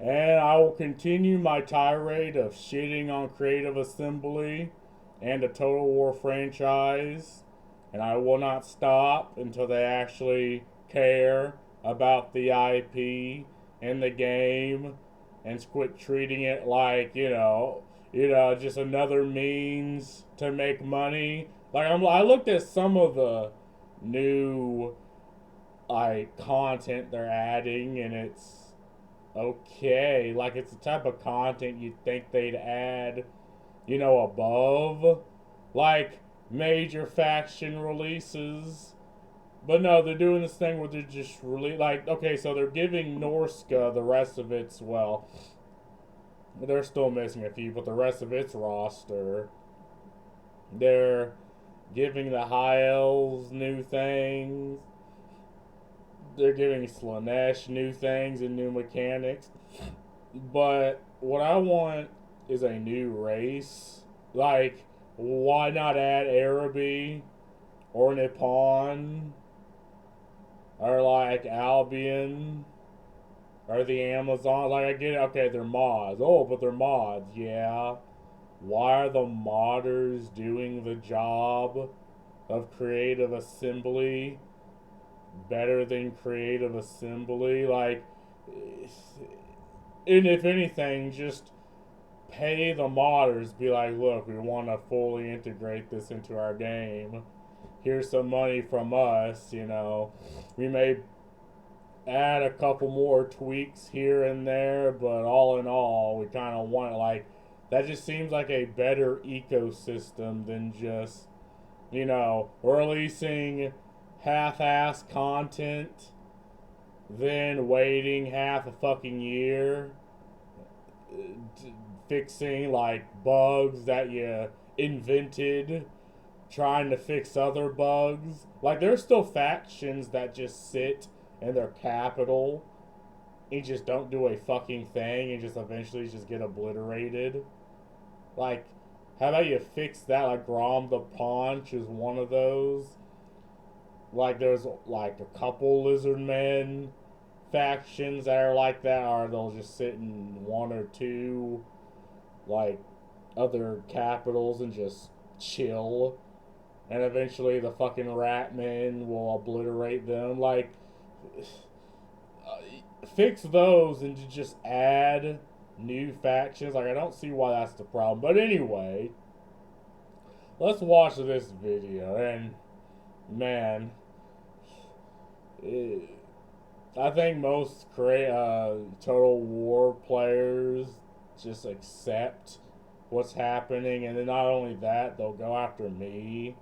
And I will continue my tirade of shitting on Creative Assembly and the Total War franchise. And I will not stop until they actually care about the IP and the game and quit treating it like, just another means to make money. Like I looked at some of the new like content they're adding, and it's okay. Like it's the type of content you'd think they'd add, above like major faction releases. But no, they're doing this thing where they're just really like, okay, so they're giving Norska the rest of its, well, they're still missing a few, but the rest of its roster. They're giving the High Elves new things. They're giving Slanesh new things and new mechanics. But what I want is a new race. Like, why not add Araby or Nippon or like Albion or the Amazon? Like, I get it. Okay, they're mods. Oh, but they're mods. Yeah. Why are the modders doing the job of Creative Assembly better than Creative Assembly? Like, and if anything, just pay the modders. Be like, look, we want to fully integrate this into our game. Here's some money from us. We may add a couple more tweaks here and there, but all in all, we kind of want like that. Just seems like a better ecosystem than just releasing half-ass content, then waiting half a fucking year, fixing like bugs that you invented, trying to fix other bugs. Like there's still factions that just sit in their capital and just don't do a fucking thing and just eventually just get obliterated. Like, how about you fix that? Like Grom the Paunch is one of those. Like there's like a couple Lizardmen factions that are like that, or they'll just sit in one or two like other capitals and just chill, and eventually the fucking Ratmen will obliterate them. Like, fix those and just add new factions. Like, I don't see why that's the problem. But anyway, let's watch this video. And man, I think most Total War players just accept what's happening, and then not only that, they'll go after me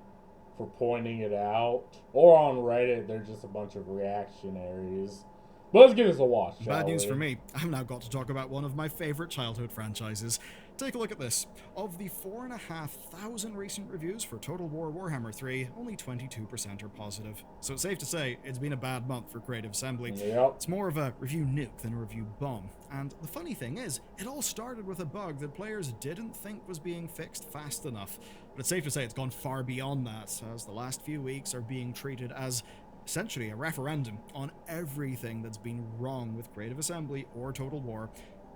for pointing it out. Or on Reddit, they're just a bunch of reactionaries. But let's give this a watch, shall Bad news we? for me. I've now got to talk about one of my favourite childhood franchises. Take a look at this. Of the 4,500 recent reviews for Total War Warhammer 3, only 22% are positive. So it's safe to say it's been a bad month for Creative Assembly. Yep. It's more of a review nuke than a review bomb. And the funny thing is, it all started with a bug that players didn't think was being fixed fast enough. But it's safe to say it's gone far beyond that, as the last few weeks are being treated as essentially a referendum on everything that's been wrong with Creative Assembly or Total War,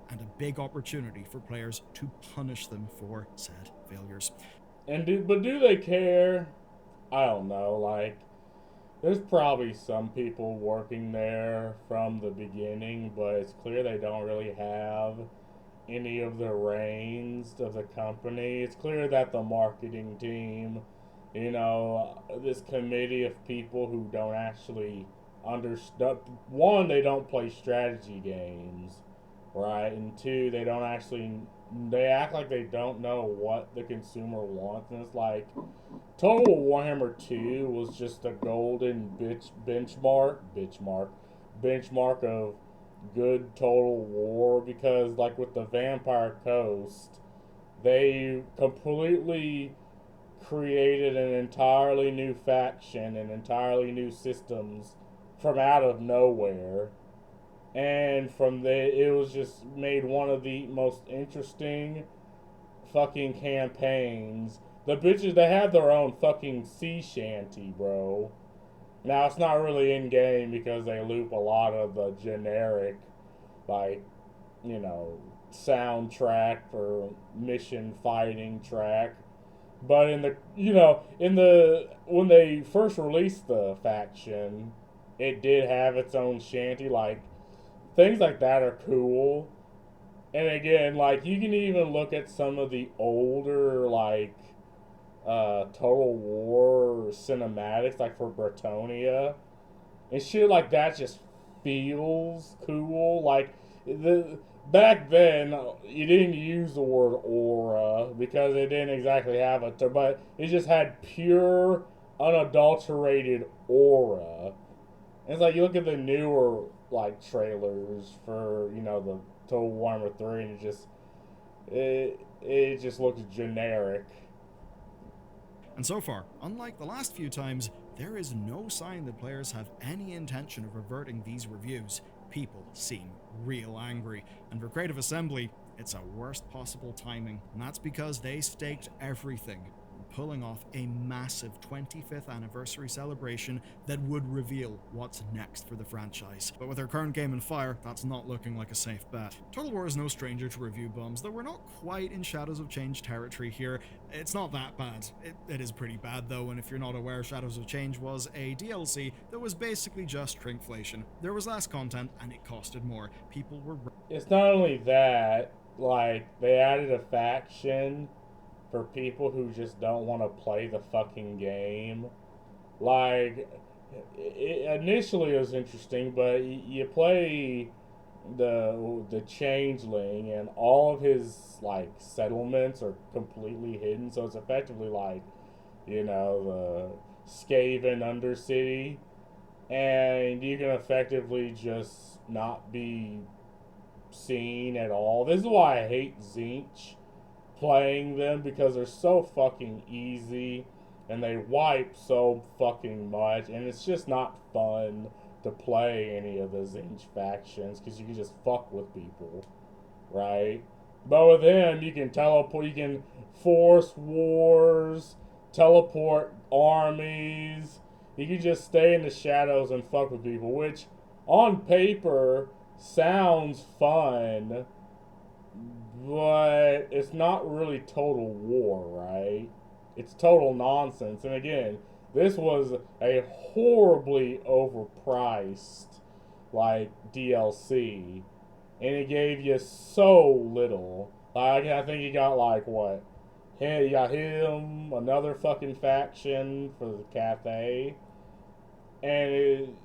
and a big opportunity for players to punish them for said failures. And do they care? I don't know. Like, there's probably some people working there from the beginning, but it's clear they don't really have any of the reins of the company. It's clear that the marketing team, this committee of people who don't actually understand. One, they don't play strategy games, right? And two, they act like they don't know what the consumer wants. And it's like, Total Warhammer 2 was just a golden benchmark of good Total War, because like with the Vampire Coast, they completely created an entirely new faction and entirely new systems from out of nowhere. And from there, it was just made one of the most interesting fucking campaigns. The bitches, they have their own fucking sea shanty, bro. Now, it's not really in game because they loop a lot of the generic, like, you know, soundtrack or mission fighting track. But in the, you know, in the, when they first released the faction, it did have its own shanty. Like, things like that are cool. And again, like, you can even look at some of the older, like, Total War cinematics, like for Bretonia, and shit like that just feels cool. Like, the back then, you didn't use the word aura because it didn't exactly have a, but it just had pure, unadulterated aura. And it's like you look at the newer like trailers for, you know, the Total Warhammer 3, and it just looks generic. And so far, unlike the last few times, there is no sign that players have any intention of reverting these reviews. People seem real angry, and for Creative Assembly, it's a worst possible timing, and that's because they staked everything on pulling off a massive 25th anniversary celebration that would reveal what's next for the franchise. But with their current game in fire, that's not looking like a safe bet. Total War is no stranger to review bums, though we're not quite in Shadows of Change territory here. It's not that bad. It is pretty bad though, and if you're not aware, Shadows of Change was a DLC that was basically just shrinkflation. There was less content and it costed more. People were... It's not only that, like, they added a faction for people who just don't want to play the fucking game. Like, initially it was interesting, but you play the changeling, and all of his like settlements are completely hidden, so it's effectively like, you know, the Skaven Undercity, and you can effectively just not be seen at all. This is why I hate Zinch playing them, because they're so fucking easy and they wipe so fucking much, and it's just not fun to play any of the Zinch factions because you can just fuck with people, right? But with him, you can teleport, you can force wars, teleport armies. You can just stay in the shadows and fuck with people, which on paper sounds fun, but it's not really Total War, right? It's total nonsense. And again, this was a horribly overpriced like DLC, and it gave you so little. Like, I think you got like what? Hey, you got him, another fucking faction for the cafe, and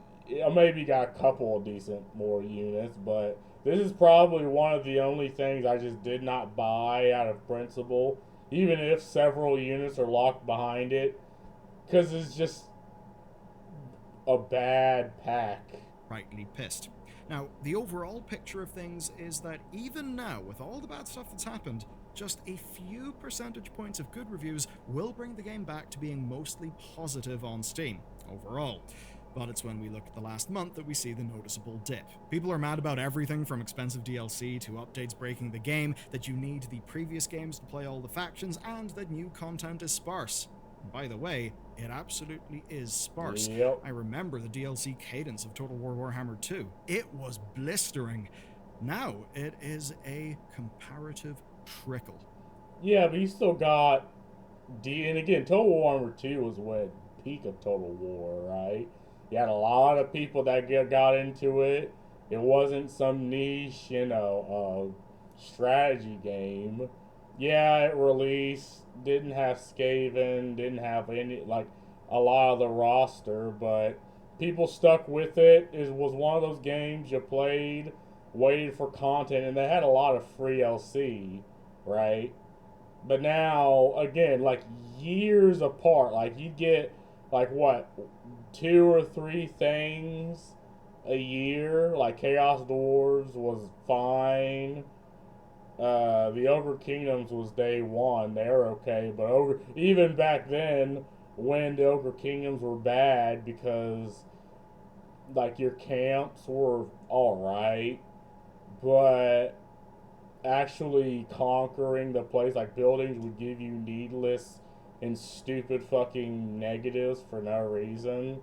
maybe got a couple of decent more units, but this is probably one of the only things I just did not buy out of principle, even if several units are locked behind it, because it's just a bad pack. Rightly pissed. Now, the overall picture of things is that even now, with all the bad stuff that's happened, just a few percentage points of good reviews will bring the game back to being mostly positive on Steam, overall. But it's when we look at the last month that we see the noticeable dip. People are mad about everything from expensive DLC to updates breaking the game, that you need the previous games to play all the factions, and that new content is sparse. And by the way, it absolutely is sparse. Yep. I remember the DLC cadence of Total War Warhammer 2. It was blistering. Now it is a comparative trickle. Yeah, but you still got and again, Total War Warhammer 2 was what peak of Total War, right? You had a lot of people that got into it. It wasn't some niche, you know, strategy game. Yeah, it released, didn't have Skaven, didn't have any, like, a lot of the roster, but people stuck with it. It was one of those games you played, waited for content, and they had a lot of free LC, right? But now, again, like, years apart, like, you get, like, what, 2 or 3 things a year. Like, Chaos Dwarves was fine. The Ogre Kingdoms was day one. They're okay, but even back then, when the Ogre Kingdoms were bad because like your camps were all right, but actually conquering the place, like buildings, would give you needless and stupid fucking negatives for no reason.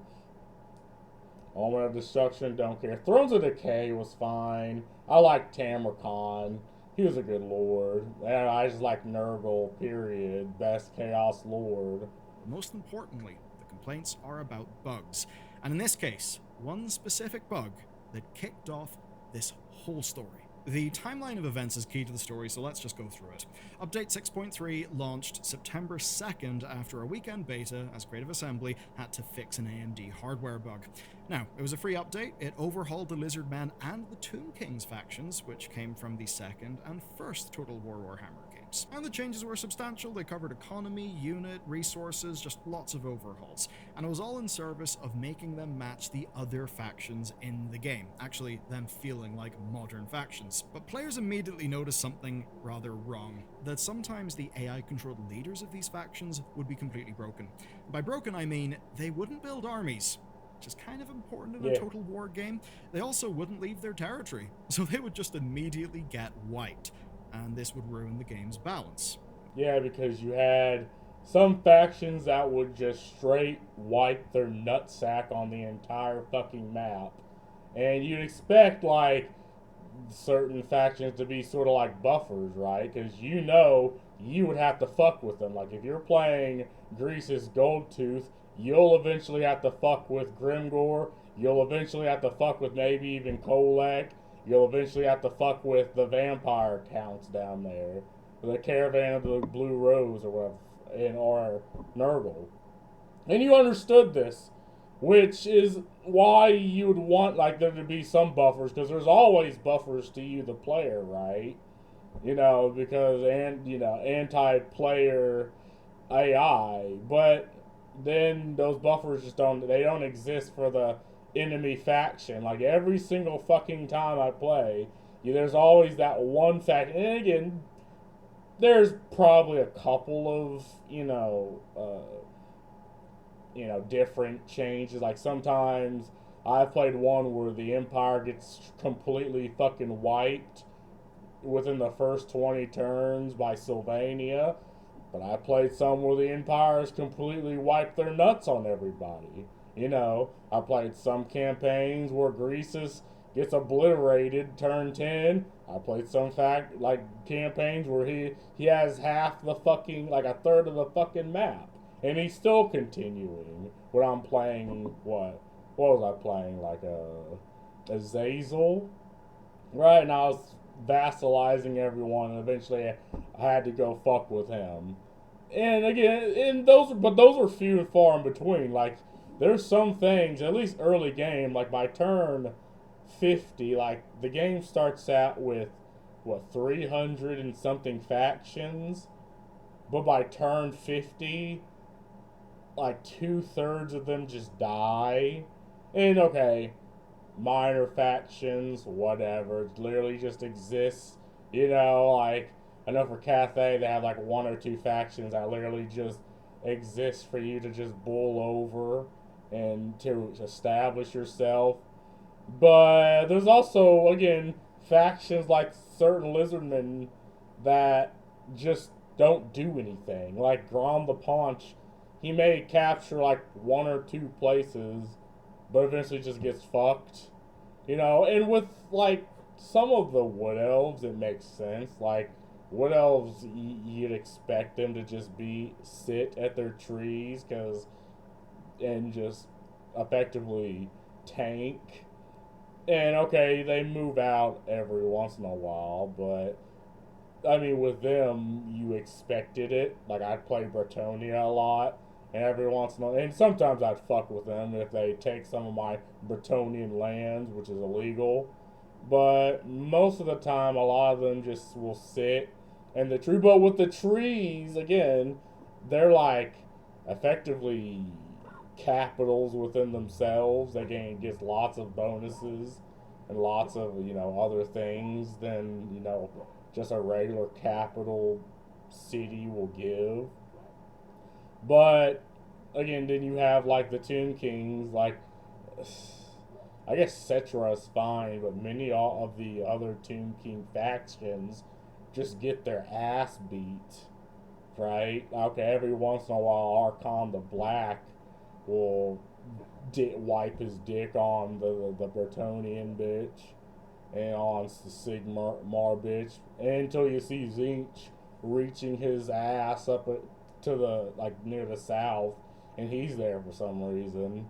Almanac of Destruction, don't care. Thrones of Decay was fine. I like Tamarcon. He was a good lord. And I just like Nurgle, period. Best Chaos Lord. Most importantly, the complaints are about bugs. And in this case, one specific bug that kicked off this whole story. The timeline of events is key to the story, so let's just go through it. Update 6.3 launched September 2nd after a weekend beta, as Creative Assembly had to fix an AMD hardware bug. Now, it was a free update. It overhauled the Lizardmen and the Tomb Kings factions, which came from the second and first Total War Warhammer games. And the changes were substantial. They covered economy, unit, resources, just lots of overhauls. And it was all in service of making them match the other factions in the game, actually them feeling like modern factions. But players immediately noticed something rather wrong, that sometimes the AI-controlled leaders of these factions would be completely broken. By broken, I mean they wouldn't build armies, which is kind of important in a Total War game. They also wouldn't leave their territory, so they would just immediately get wiped, and this would ruin the game's balance. Yeah, because you had some factions that would just straight wipe their nutsack on the entire fucking map. And you'd expect, like, certain factions to be sort of like buffers, right? Because you know you would have to fuck with them. Like, if you're playing Greece's Goldtooth, you'll eventually have to fuck with Grimgor. You'll eventually have to fuck with maybe even Kolek. You'll eventually have to fuck with the vampire counts down there. The Caravan of the Blue Rose or whatever, or Nurgle. And you understood this, which is why you would want like there to be some buffers, because there's always buffers to you, the player, right? You know, because anti-player AI, but then those buffers just don't exist for the enemy faction. Like every single fucking time I play, there's always that one faction. And again, there's probably a couple of different changes. Like sometimes I've played one where the Empire gets completely fucking wiped within the first 20 turns by Sylvania. But I played some where the Empires completely wiped their nuts on everybody. I played some campaigns where Greasus gets obliterated turn 10. I played some campaigns where he has half the fucking, like a third of the fucking map. And he's still continuing. When I'm playing, what was I playing? Like a Zazel? Right, and I was vassalizing everyone, and eventually I had to go fuck with him. And again, those are few and far in between. Like, there's some things, at least early game, like by turn 50, like the game starts out with 300 and something factions, but by turn 50, like 2/3 of them just die. And okay, minor factions, whatever, it literally just exists. Like I know for Cathay they have like one or two factions that literally just exist for you to just bull over and to establish yourself. But there's also, again, factions like certain lizardmen that just don't do anything. Like Grom the Paunch, he may capture like one or two places, but eventually just gets fucked. And with like some of the Wood Elves, it makes sense. Like Wood Elves, you'd expect them to just sit at their trees and just effectively tank. And okay, they move out every once in a while, but I mean, with them, you expected it. Like, I'd play Bretonia a lot, and every once in a while, and sometimes I'd fuck with them if they take some of my Bretonian lands, which is illegal. But most of the time, a lot of them just will sit in the tree. But with the trees, again, they're like effectively capitals within themselves. They get lots of bonuses and lots of other things than just a regular capital city will give. But again, then you have like the Tomb Kings. Like, I guess Cetra is fine, but many of the other Tomb King factions just get their ass beat. Right? Okay, every once in a while, Archon the Black will wipe his dick on the Bretonian bitch. and on the Sigmar bitch until you see Zinch reaching his ass up to the like near the south, and he's there for some reason.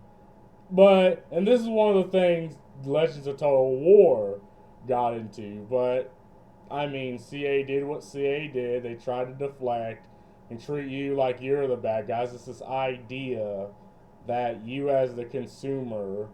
But and this is one of the things Legends of Total War got into. But I mean, CA did what CA did. They tried to deflect and treat you like you're the bad guys. It's this idea that you, as the consumer,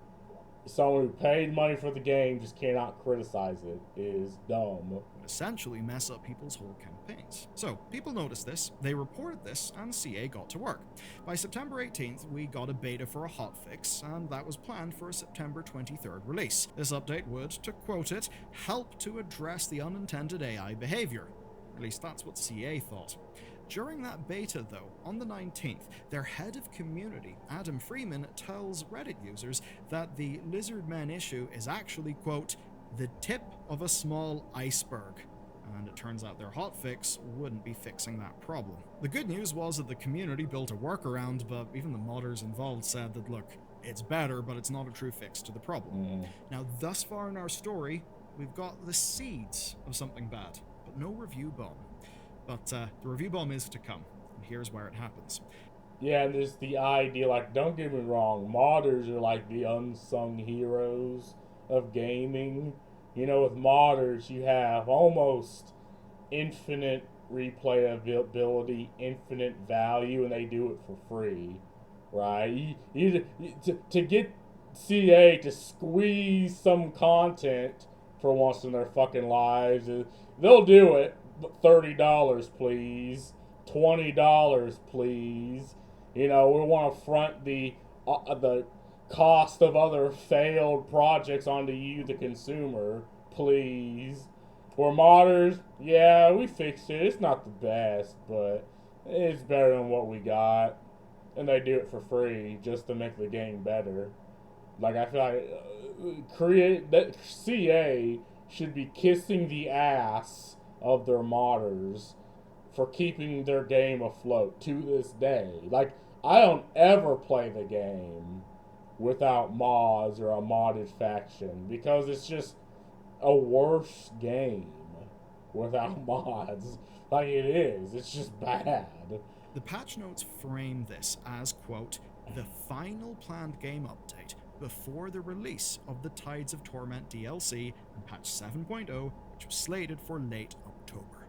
someone who paid money for the game, just cannot criticize it, is dumb. Essentially mess up people's whole campaigns. So, people noticed this, they reported this, and CA got to work. By September 18th, we got a beta for a hotfix, and that was planned for a September 23rd release. This update would, to quote it, help to address the unintended AI behavior. At least that's what CA thought. During that beta, though, on the 19th, their head of community, Adam Freeman, tells Reddit users that the Lizardmen issue is actually, quote, the tip of a small iceberg. And it turns out their hotfix wouldn't be fixing that problem. The good news was that the community built a workaround, but even the modders involved said that, look, it's better, but it's not a true fix to the problem. Now, thus far in our story, we've got the seeds of something bad, but no review bomb. But the review bomb is to come, and here's where it happens. Yeah, and there's the idea, like, don't get me wrong, modders are like the unsung heroes of gaming. You know, with modders, you have almost infinite replayability, infinite value, and they do it for free, right? To get CA to squeeze some content for once in their fucking lives, they'll do it. $30, please. $20, please. You know, we want to front the cost of other failed projects onto you, the consumer, please. For modders, yeah, we fixed it. It's not the best, but it's better than what we got. And they do it for free just to make the game better. Like, I feel like CA should be kissing the ass of their modders for keeping their game afloat to this day. Like, I don't ever play the game without mods or a modded faction because it's just a worse game without mods. Like, it is. It's just bad. The patch notes frame this as, quote, the final planned game update before the release of the Tides of Torment DLC and patch 7.0, which was slated for late October.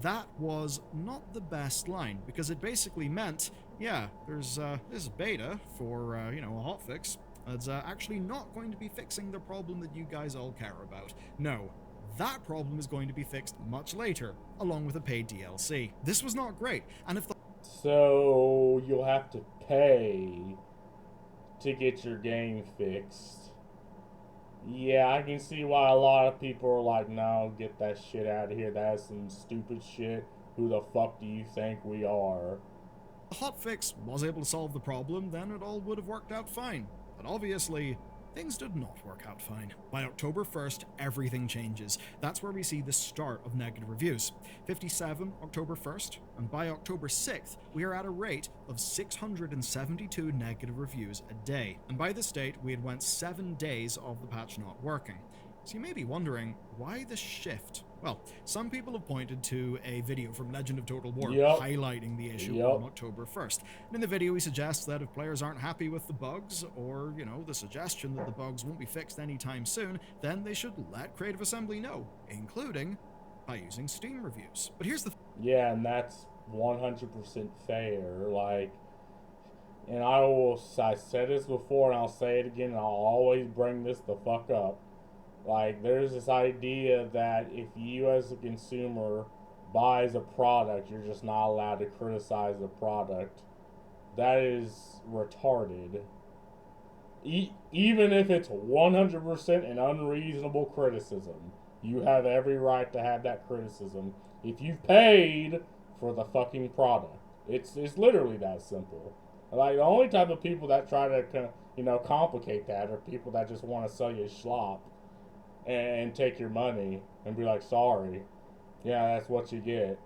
That was not the best line, because it basically meant, yeah, there's this beta for, a hotfix that's actually not going to be fixing the problem that you guys all care about. No, that problem is going to be fixed much later, along with a paid DLC. This was not great, and if the... So, you'll have to pay to get your game fixed. Yeah, I can see why a lot of people are like, no, get that shit out of here. That's some stupid shit. Who the fuck do you think we are? the hotfix was able to solve the problem, then it all would have worked out fine. But obviously, things did not work out fine. By October 1st, everything changes. That's where we see the start of negative reviews. 57 October 1st, and by October 6th, we are at a rate of 672 negative reviews a day. And by this date, we had went 7 days of the patch not working. So you may be wondering, why the shift? Well, some people have pointed to a video from Legend of Total War highlighting the issue on October 1st. And in the video, he suggests that if players aren't happy with the bugs, or, the suggestion that the bugs won't be fixed anytime soon, then they should let Creative Assembly know, including by using Steam reviews. But here's the yeah, and that's 100% fair. And I said this before, and I'll say it again, and I'll always bring this the fuck up. There's this idea that if you as a consumer buys a product, you're just not allowed to criticize the product. That is retarded. Even if it's 100% an unreasonable criticism, you have every right to have that criticism if you've paid for the fucking product. It's literally that simple. The only type of people that try to, complicate that are people that just want to sell you slop and take your money and be like, sorry. Yeah, that's what you get.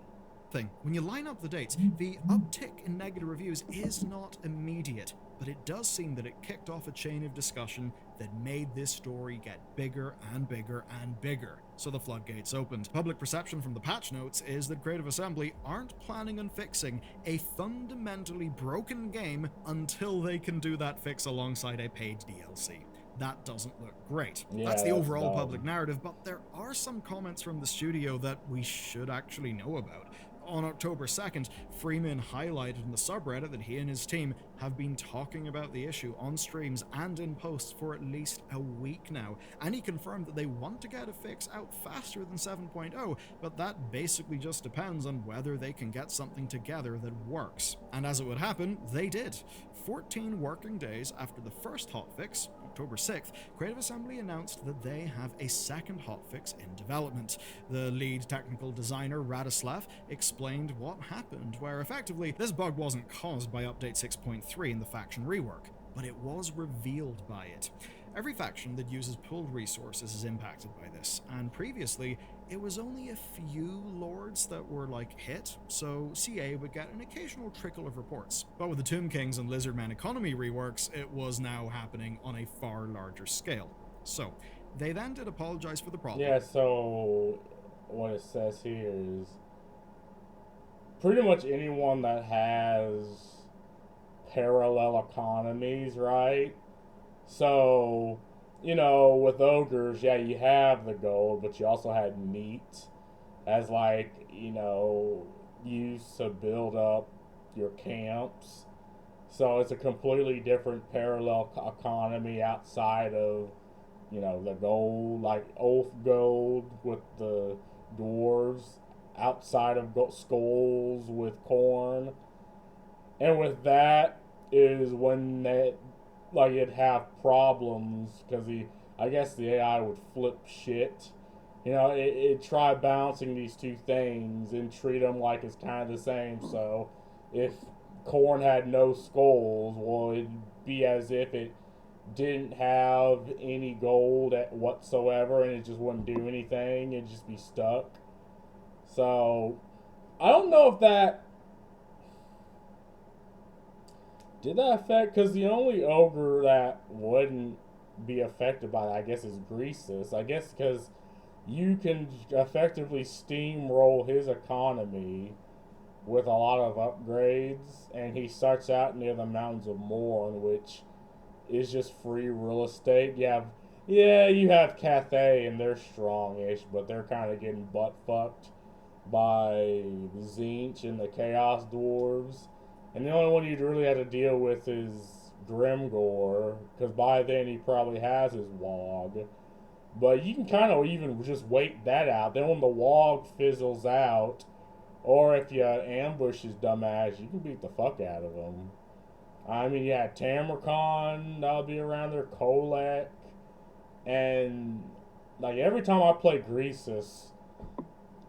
When you line up the dates, the uptick in negative reviews is not immediate. but it does seem that it kicked off a chain of discussion that made this story get bigger and bigger and bigger. So the floodgates opened. Public perception from the patch notes is that Creative Assembly aren't planning on fixing a fundamentally broken game until they can do that fix alongside a paid DLC. That doesn't look great. Yeah, that's the overall dumb. public narrative, but there are some comments from the studio that we should actually know about. On October 2nd, Freeman highlighted in the subreddit that he and his team have been talking about the issue on streams and in posts for at least a week now, and he confirmed that they want to get a fix out faster than 7.0, but that basically just depends on whether they can get something together that works. And as it would happen, they did. 14 working days after the first hotfix, October 6th, Creative Assembly announced that they have a second hotfix in development. The lead technical designer, Radislav, explained what happened, where effectively this bug wasn't caused by Update 6.3 in the faction rework, but it was revealed by it. Every faction that uses pooled resources is impacted by this, and previously, it was only a few lords that were hit, so CA would get an occasional trickle of reports. But with the Tomb Kings and Lizardmen economy reworks, it was now happening on a far larger scale. So, they then did apologize for the problem. Yeah, so what it says here is pretty much anyone that has parallel economies, right? So, with ogres, yeah, you have the gold, but you also had meat as used to build up your camps. So it's a completely different parallel economy outside of, the gold, like oath gold with the dwarves, outside of skulls with corn. And with that is when you'd have problems because I guess the AI would flip shit. It'd try balancing these two things and treat them like it's kind of the same. So if corn had no skulls, well, it'd be as if it didn't have any gold whatsoever, and it just wouldn't do anything. It'd just be stuck. So I don't know if that did that affect, because the only ogre that wouldn't be affected by that, I guess, is Greasus. I guess because you can effectively steamroll his economy with a lot of upgrades, and he starts out near the Mountains of Morn, which is just free real estate. You have Cathay, and they're strong-ish, but they're kind of getting butt-fucked by Zinch and the Chaos Dwarves. And the only one you'd really have to deal with is Grimgore, because by then he probably has his Wog. But you can kind of even just wait that out. Then when the Wog fizzles out, or if you ambush his dumbass, you can beat the fuck out of him. I mean, yeah, Tamarcon, that'll be around there, Kolek. And, every time I play Greasus,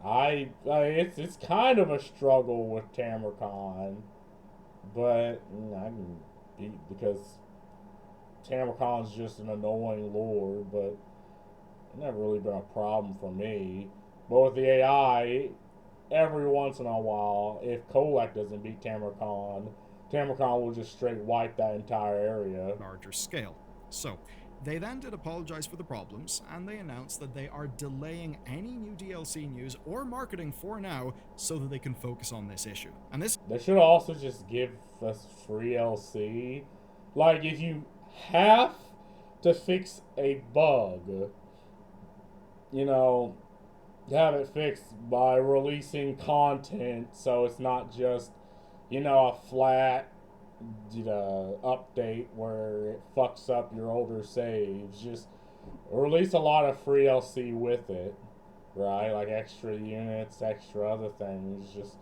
it's kind of a struggle with Tamarcon. But I can beat, because Tamarcon's just an annoying lord, but it's never really been a problem for me. But with the AI, every once in a while, if Kolek doesn't beat Tamarcon, Tamarcon will just straight wipe that entire area. Larger scale. So, they then did apologize for the problems, and they announced that they are delaying any new DLC news or marketing for now so that they can focus on this issue. And this... They should also just give us free LC. If you have to fix a bug, have it fixed by releasing content so it's not just, a flat update where it fucks up your older saves. Just release a lot of free LC with it, right? Like extra units, extra other things, just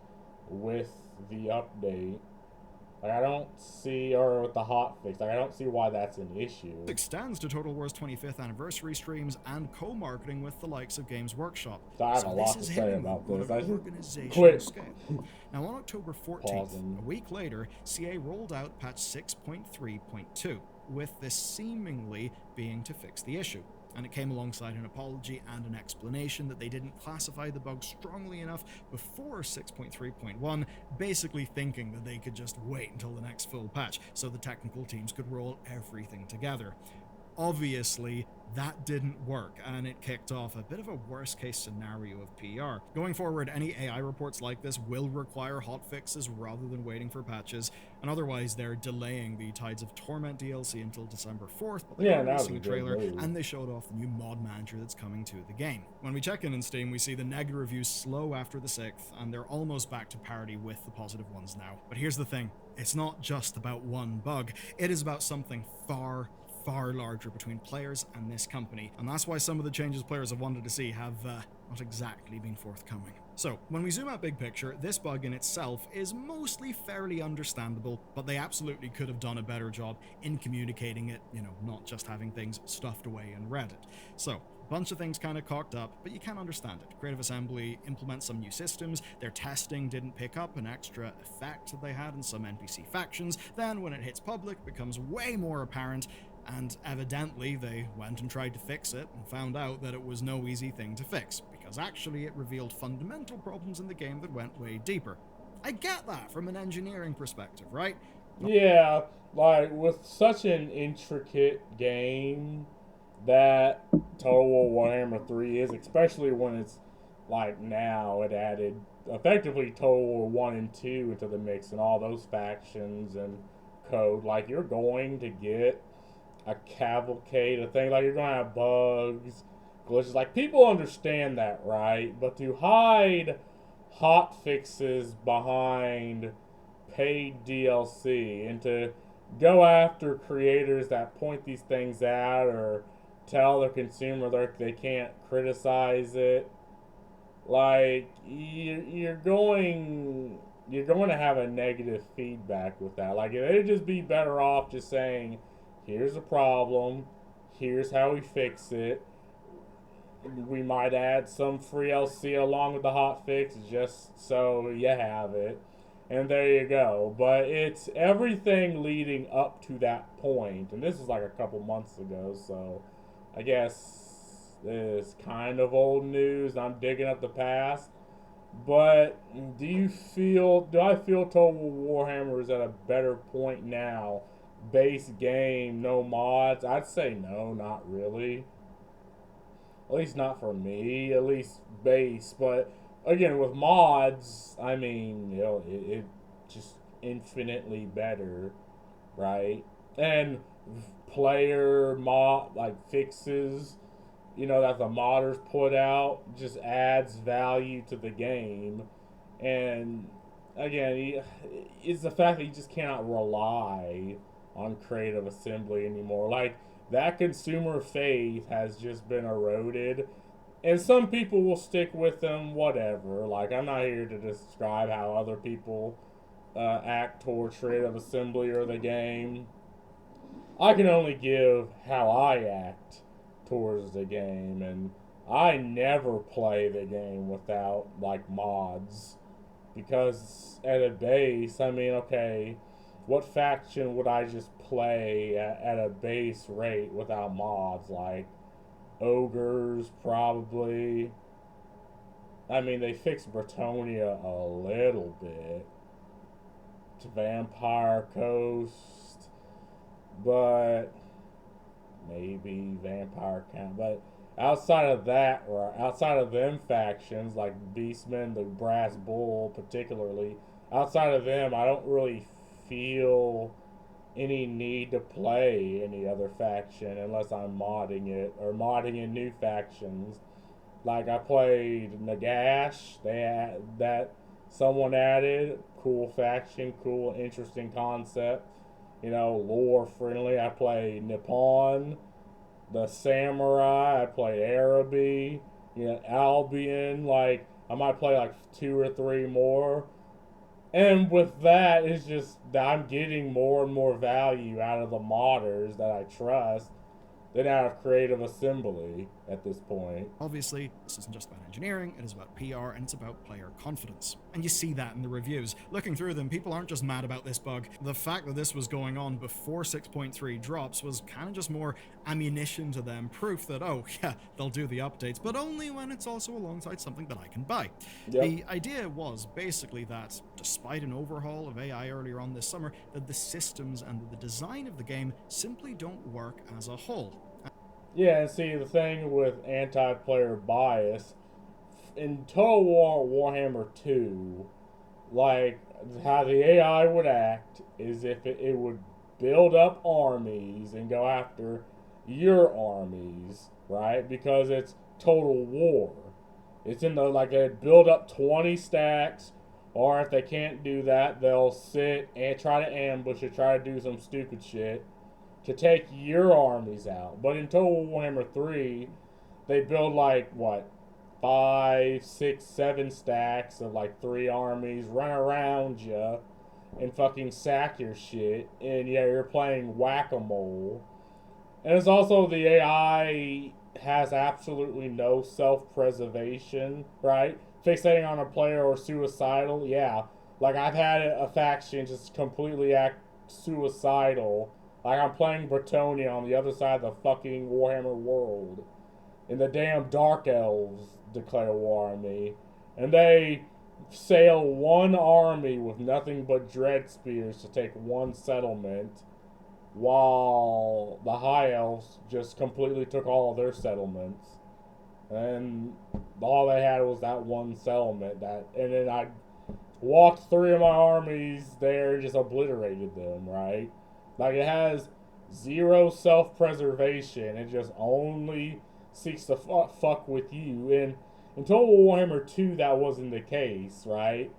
with the update. I don't see, or with the hotfix, I don't see why that's an issue. It extends to Total War's 25th anniversary streams and co-marketing with the likes of Games Workshop. So I have a lot to say about this. I should quit. Scale. Now, on October 14th, a week later, CA rolled out patch 6.3.2, with this seemingly being to fix the issue. and it came alongside an apology and an explanation that they didn't classify the bug strongly enough before 6.3.1, basically thinking that they could just wait until the next full patch so the technical teams could roll everything together. Obviously, that didn't work, and it kicked off a bit of a worst-case scenario of PR. Going forward, any AI reports like this will require hotfixes rather than waiting for patches, and otherwise they're delaying the Tides of Torment DLC until December 4th, but they are releasing a trailer, and they showed off the new mod manager that's coming to the game. When we check in Steam, we see the negative reviews slow after the 6th, and they're almost back to parity with the positive ones now. But here's the thing, it's not just about one bug, it is about something far larger between players and this company, and that's why some of the changes players have wanted to see have not exactly been forthcoming. So, when we zoom out big picture, this bug in itself is mostly fairly understandable, but they absolutely could have done a better job in communicating it, not just having things stuffed away in Reddit. So, a bunch of things kind of cocked up, but you can understand it. Creative Assembly implements some new systems, their testing didn't pick up an extra effect that they had in some NPC factions, then when it hits public it becomes way more apparent, and evidently they went and tried to fix it and found out that it was no easy thing to fix, because actually it revealed fundamental problems in the game that went way deeper. I get that from an engineering perspective, right? Yeah, like with such an intricate game that Total War Warhammer 3 is, especially when it's like now it added effectively Total War 1 and 2 into the mix and all those factions and code, like you're going to get a cavalcade of things, like you're gonna have bugs, glitches, like people understand that, right? But to hide hot fixes behind paid DLC and to go after creators that point these things out or tell the consumer they can't criticize it, like you're going to have a negative feedback with that. Like it'd just be better off just saying, here's a problem, here's how we fix it. We might add some free LC along with the hot fix just so you have it. And there you go. But it's everything leading up to that point. And this is like a couple months ago, so I guess it's kind of old news. I'm digging up the past. But do I feel Total Warhammer is at a better point now? Base game, no mods? I'd say no, not really. At least not for me. At least base. But again, with mods, I mean, it just infinitely better, right? And player mod fixes, that the modders put out just adds value to the game. And again, it's the fact that you just cannot rely on Creative Assembly anymore. Like, that consumer faith has just been eroded, and some people will stick with them, whatever. Like, I'm not here to describe how other people act towards Creative Assembly or the game. I can only give how I act towards the game, and I never play the game without mods, because at a base, I mean, okay, what faction would I just play at a base rate without mods? Like ogres, probably. I mean, they fixed Bretonia a little bit to Vampire Coast, but maybe Vampire Count. But outside of that, or outside of them factions like Beastmen, the Brass Bull, particularly, outside of them, I don't really feel any need to play any other faction unless I'm modding it or modding in new factions. Like I played Nagash, that someone added, cool faction, cool interesting concept, lore friendly. I played Nippon, the Samurai, I played Araby, Albion, I might play 2 or 3 more. And with that, it's just that I'm getting more and more value out of the modders that I trust than out of Creative Assembly. at this point. Obviously, this isn't just about engineering, it is about PR, and it's about player confidence. And you see that in the reviews. Looking through them, people aren't just mad about this bug. The fact that this was going on before 6.3 drops was kind of just more ammunition to them, proof that, oh yeah, they'll do the updates, but only when it's also alongside something that I can buy. Yep. The idea was basically that, despite an overhaul of AI earlier on this summer, that the systems and the design of the game simply don't work as a whole. Yeah, and see, the thing with anti-player bias, in Total War Warhammer 2, like, how the AI would act is if it would build up armies and go after your armies, right? Because it's Total War. It's in the, like, they'd build up 20 stacks, or if they can't do that, they'll sit and try to ambush or try to do some stupid shit to take your armies out. But in Total Warhammer 3, they build like, what, 5, 6, 7 stacks of like 3 armies, run around you, and fucking sack your shit. And yeah, you're playing whack-a-mole. And it's also the AI has absolutely no self-preservation, right? Fixating on a player or suicidal, yeah. Like, I've had a faction just completely act suicidal. Like, I'm playing Bretonia on the other side of the fucking Warhammer world. And the damn Dark Elves declare war on me. And they sail one army with nothing but dread spears to take one settlement, while the High Elves just completely took all of their settlements. And all they had was that one settlement. And then I walked 3 of my armies there, just obliterated them, right? Like, it has zero self-preservation. It just only seeks to fuck with you. And in Total Warhammer 2, that wasn't the case, right?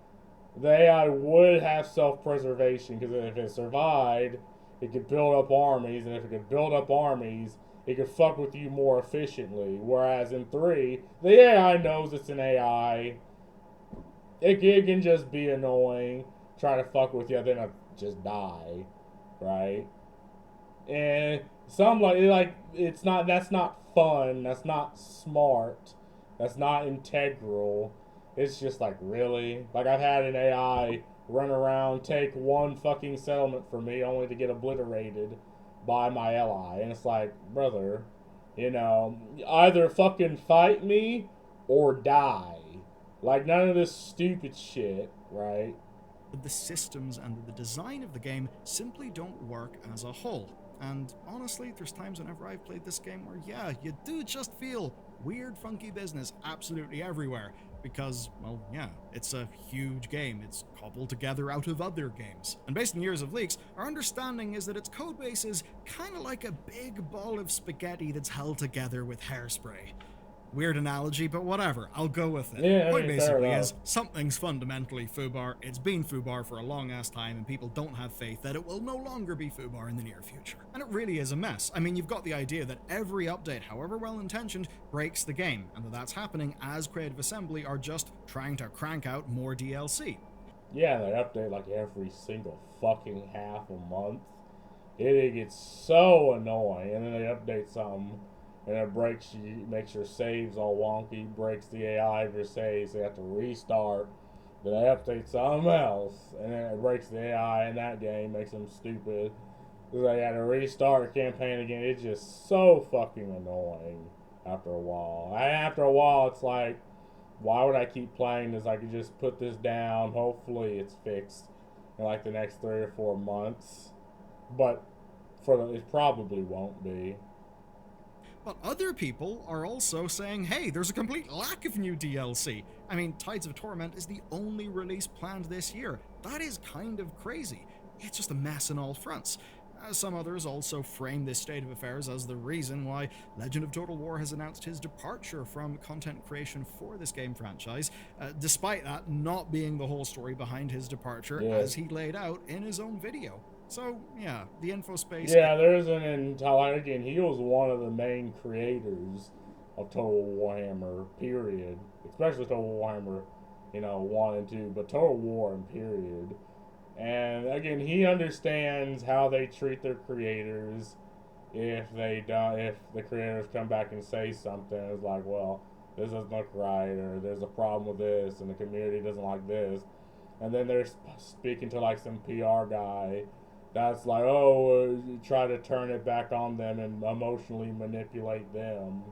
The AI would have self-preservation, because if it survived, it could build up armies. And if it could build up armies, it could fuck with you more efficiently. Whereas in 3, the AI knows it's an AI. It can just be annoying, try to fuck with you, then it just die. Right? And some like it's not, that's not fun, that's not smart, that's not integral. It's just like, really? Like, I've had an AI run around, take one fucking settlement for me only to get obliterated by my ally. And it's like, brother, either fucking fight me or die. Like, none of this stupid shit, right? The systems and the design of the game simply don't work as a whole. And honestly, there's times whenever I've played this game where, yeah, you do just feel weird, funky business absolutely everywhere. Because, well, yeah, it's a huge game. It's cobbled together out of other games. And based on years of leaks, our understanding is that its codebase is kind of like a big ball of spaghetti that's held together with hairspray. Weird analogy, but whatever, I'll go with it. Yeah, Point basically is, something's fundamentally foobar, it's been foobar for a long ass time, and people don't have faith that it will no longer be foobar in the near future. And it really is a mess. I mean, you've got the idea that every update, however well intentioned, breaks the game, and that's happening as Creative Assembly are just trying to crank out more DLC. Yeah, they update like every single fucking half a month. It gets so annoying, and then they update something, and it breaks you, makes your saves all wonky, breaks the AI of your saves, so you have to restart. Then they update something else, and then it breaks the AI in that game, makes them stupid. So they had to restart the campaign again. It's just so fucking annoying after a while. And after a while, it's like, why would I keep playing this? I could just put this down. Hopefully it's fixed in like the next 3 or 4 months. But it probably won't be. But other people are also saying, hey, there's a complete lack of new DLC. I mean, Tides of Torment is the only release planned this year. That is kind of crazy. It's just a mess on all fronts. Some others also frame this state of affairs as the reason why Legend of Total War has announced his departure from content creation for this game franchise, despite that not being the whole story behind his departure, as he laid out in his own video. So, yeah, the info space... Yeah, there's an entire... Again, he was one of the main creators of Total Warhammer, period. Especially Total Warhammer, 1 and 2, but Total War, period. And, again, he understands how they treat their creators. if they don't, if the creators come back and say something, it's like, well, this doesn't look right, or there's a problem with this, and the community doesn't like this, and then they're speaking to like some PR guy that's like, oh, try to turn it back on them and emotionally manipulate them,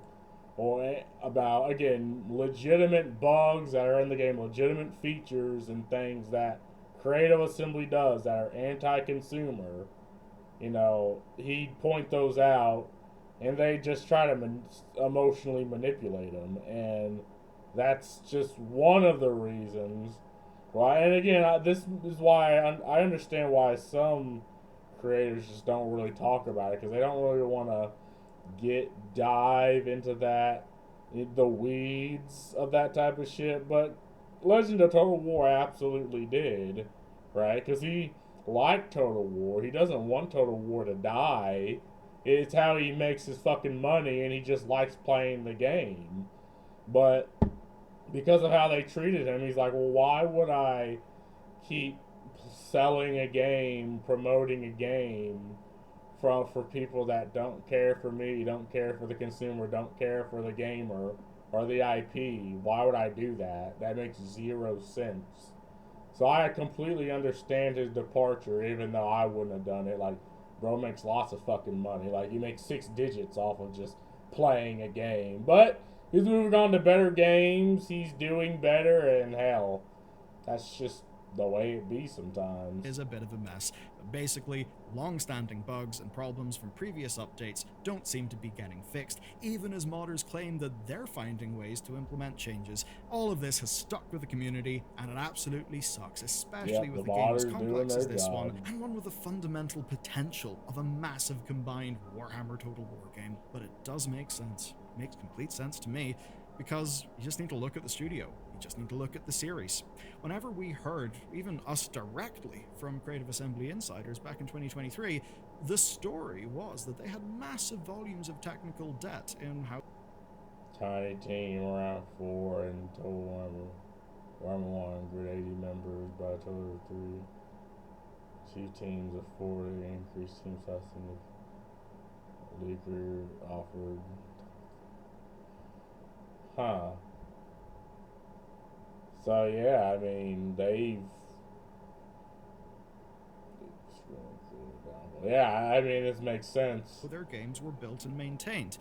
or about, again, legitimate bugs that are in the game, legitimate features and things that Creative Assembly does that are anti-consumer. You know, he'd point those out, and they just try to emotionally manipulate them, and that's just one of the reasons why. And again, this is why I understand why some creators just don't really talk about it, because they don't really want to dive into that, the weeds of that type of shit. But Legend of Total War absolutely did, right? Because he liked Total War. He doesn't want Total War to die. It's how he makes his fucking money, and he just likes playing the game. But because of how they treated him, he's like, well, why would I keep selling a game, promoting a game for people that don't care for me, don't care for the consumer, don't care for the gamer or the IP? Why would I do that? That makes zero sense. So I completely understand his departure, even though I wouldn't have done it. Like, bro makes lots of fucking money. Like, you make 6 digits off of just playing a game. But he's moving on to better games. He's doing better, and hell, that's just the way it be sometimes. Is a bit of a mess. Basically, long-standing bugs and problems from previous updates don't seem to be getting fixed, even as modders claim that they're finding ways to implement changes. All of this has stuck with the community, and it absolutely sucks, especially with a game as complex as this one, and one with the fundamental potential of a massive combined Warhammer Total War game. But it does make sense. It makes complete sense to me, because you just need to look at the studio. You just need to look at the series. Whenever we heard, even us directly, from Creative Assembly insiders back in 2023, the story was that they had massive volumes of technical debt in how... Tiny team, around 4, and total Warhammer 180 members by a total of 3. 2 teams of 4, increased team size and the leaguer offered. Huh. So yeah, I mean, yeah, I mean, this makes sense. Their games were built and maintained.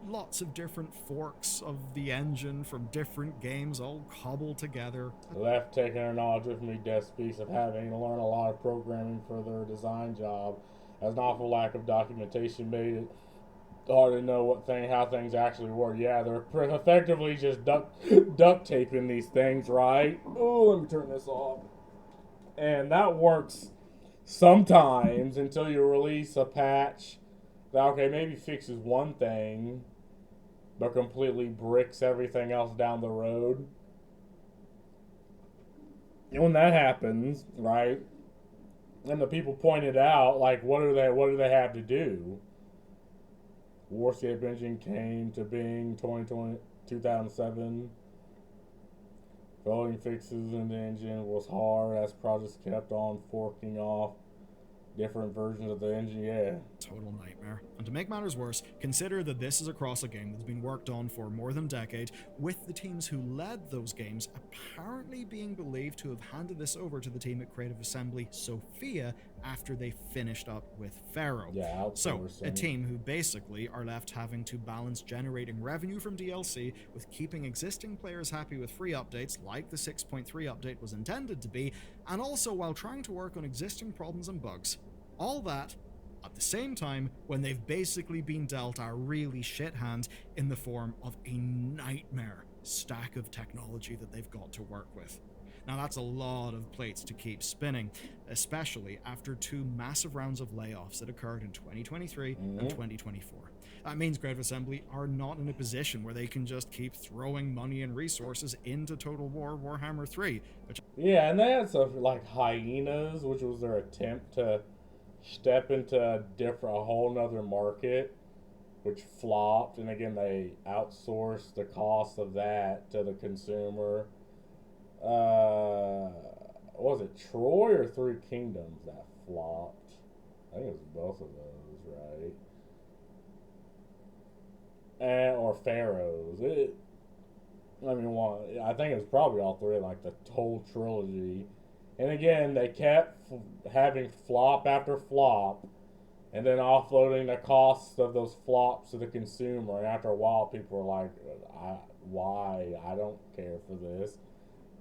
Lots of different forks of the engine from different games all cobbled together. Left taking her knowledge with me, Death speaks of having to learn a lot of programming for their design job, as an awful lack of documentation made it hard to know how things actually work. Yeah, they're effectively just duct taping these things, right? Oh, let me turn this off. And that works sometimes until you release a patch that, okay, maybe fixes one thing, but completely bricks everything else down the road. And when that happens, right, and the people pointed out, like, what do they have to do? Warscape Engine came to being 2007. Building fixes in the engine was hard as projects kept on forking off different versions of the engine. Yeah. Total nightmare. And to make matters worse, consider that this is across a game that's been worked on for more than a decade, with the teams who led those games apparently being believed to have handed this over to the team at Creative Assembly Sophia after they finished up with Pharaoh. Yeah, so, a team who basically are left having to balance generating revenue from DLC with keeping existing players happy with free updates like the 6.3 update was intended to be, and also while trying to work on existing problems and bugs. All that at the same time when they've basically been dealt a really shit hand in the form of a nightmare stack of technology that they've got to work with. Now that's a lot of plates to keep spinning, especially after 2 massive rounds of layoffs that occurred in 2023 and 2024. That means Creative Assembly are not in a position where they can just keep throwing money and resources into Total War Warhammer 3. Yeah, and they had stuff like Hyenas, which was their attempt to step into a whole nother market, which flopped. And again, they outsourced the cost of that to the consumer. Was it Troy or 3 Kingdoms that flopped? I think it was both of those, right? or pharaohs. I mean, well, I think it was probably all three, like the whole trilogy. And again, they kept having flop after flop, and then offloading the costs of those flops to the consumer. And after a while, people were like, "Why? I don't care for this."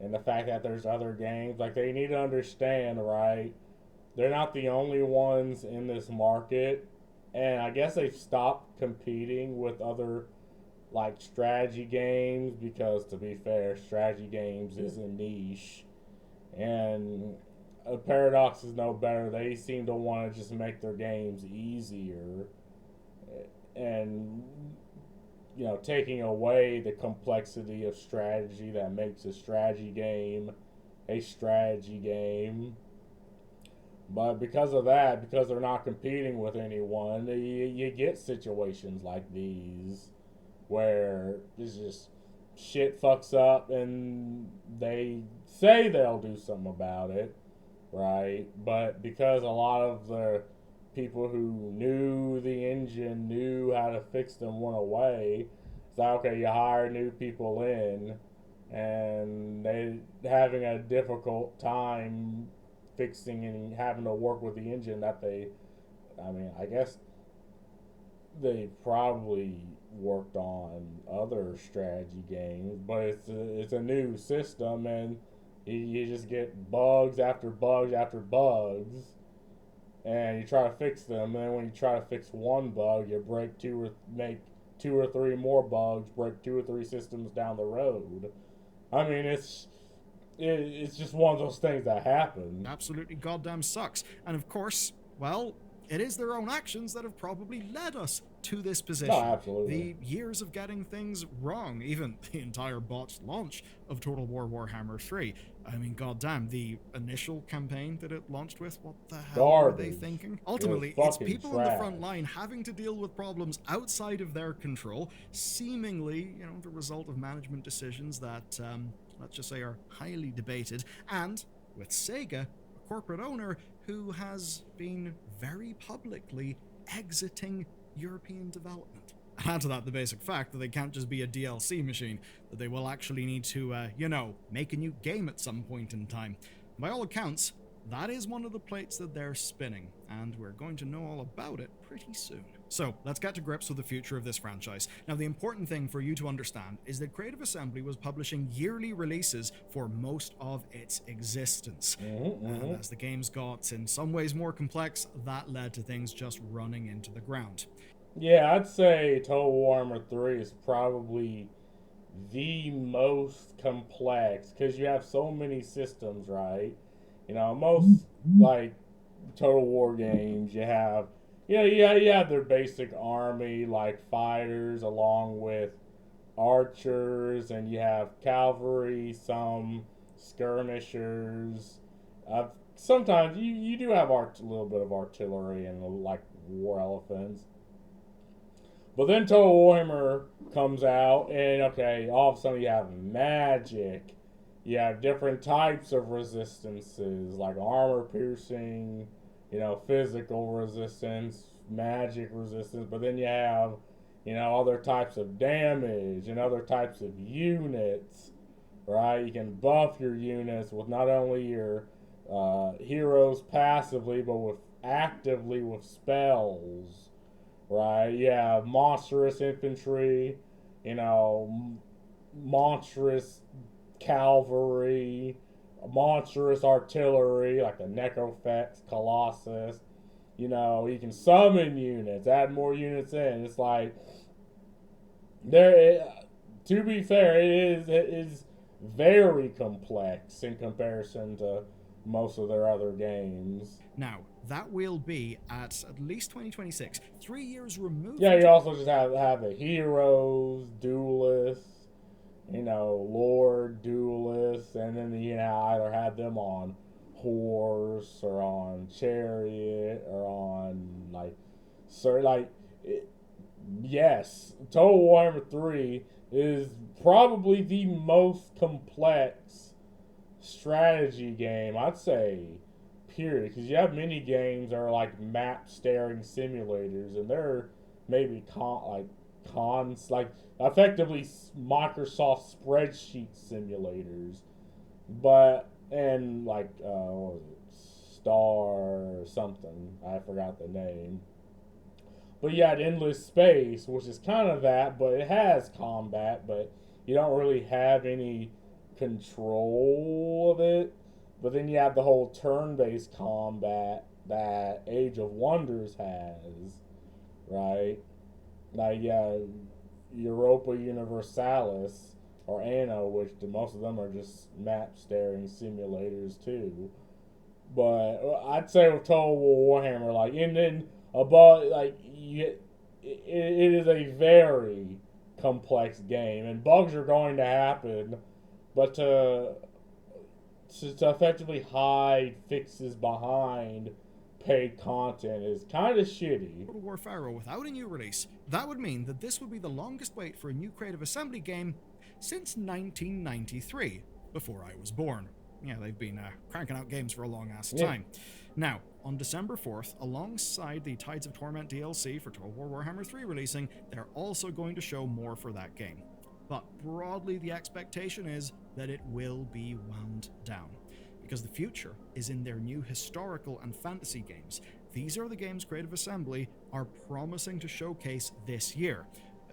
And the fact that there's other games, like they need to understand, right? They're not the only ones in this market, and I guess they've stopped competing with other like strategy games because, to be fair, strategy games is a niche, and Paradox is no better. They seem to want to just make their games easier, and taking away the complexity of strategy that makes a strategy game a strategy game. But because of that, because they're not competing with anyone, you get situations like these where it's just shit fucks up and they say they'll do something about it, right? But because a lot of the people who knew the engine, knew how to fix them, went away, it's like, okay, you hire new people in and they having a difficult time fixing and having to work with the engine that I guess they probably worked on other strategy games, but it's a new system, and you just get bugs after bugs after bugs, and you try to fix them. And then when you try to fix one bug, you make two or three more bugs, break two or three systems down the road. I mean, it's just one of those things that happen. Absolutely goddamn sucks. And of course, well, it is their own actions that have probably led us to this position. No, absolutely. The years of getting things wrong, even the entire botched launch of Total War Warhammer 3. I mean, goddamn, the initial campaign that it launched with, what the hell Garbage. were they thinking? Ultimately, it's people in the front line having to deal with problems outside of their control, seemingly, the result of management decisions that, let's just say, are highly debated, and with Sega, a corporate owner who has been very publicly exiting European development. Add to that the basic fact that they can't just be a DLC machine, that they will actually need to, make a new game at some point in time. By all accounts, that is one of the plates that they're spinning, and we're going to know all about it pretty soon. So, let's get to grips with the future of this franchise. Now, the important thing for you to understand is that Creative Assembly was publishing yearly releases for most of its existence. And as the games got in some ways more complex, that led to things just running into the ground. Yeah, I'd say Total Warhammer 3 is probably the most complex because you have so many systems, right? Most like Total War games, you have their basic army like fighters along with archers, and you have cavalry, some skirmishers. Sometimes you do have a little bit of artillery and like war elephants. But then Total Warhammer comes out, and okay, all of a sudden you have magic. You have different types of resistances, like armor piercing, physical resistance, magic resistance. But then you have, other types of damage and other types of units, right? You can buff your units with not only your heroes passively, but actively with spells. Right, you have monstrous infantry, monstrous cavalry, monstrous artillery like the Necrofex, Colossus. You can summon units, add more units in. It's like to be fair, it is very complex in comparison to most of their other games. Now, that will be at least 2026, 3 years removed. Yeah, you also just have the heroes, duelists, lord duelists, and then either have them on horse or on chariot or on yes, Total Warhammer 3 is probably the most complex strategy game, I'd say, period, because you have mini games that are like map staring simulators, and they're maybe like effectively Microsoft spreadsheet simulators, but and like what was it, Star or something? I forgot the name. But you had Endless Space, which is kind of that, but it has combat, but you don't really have any control of it. But then you have the whole turn-based combat that Age of Wonders has, right? Like, yeah, Europa Universalis or Anno, which most of them are just map staring simulators too. But I'd say with Total War Warhammer, like, and then above, like, it is a very complex game, and bugs are going to happen, but to effectively hide fixes behind paid content is kind of shitty. Total War Pharaoh without a new release. That would mean that this would be the longest wait for a new Creative Assembly game since 1993, before I was born. Yeah, they've been cranking out games for a long ass time. Now, on December 4th, alongside the Tides of Torment DLC for Total War Warhammer 3 releasing, they're also going to show more for that game. But broadly, the expectation is that it will be wound down, because the future is in their new historical and fantasy games. These are the games Creative Assembly are promising to showcase this year.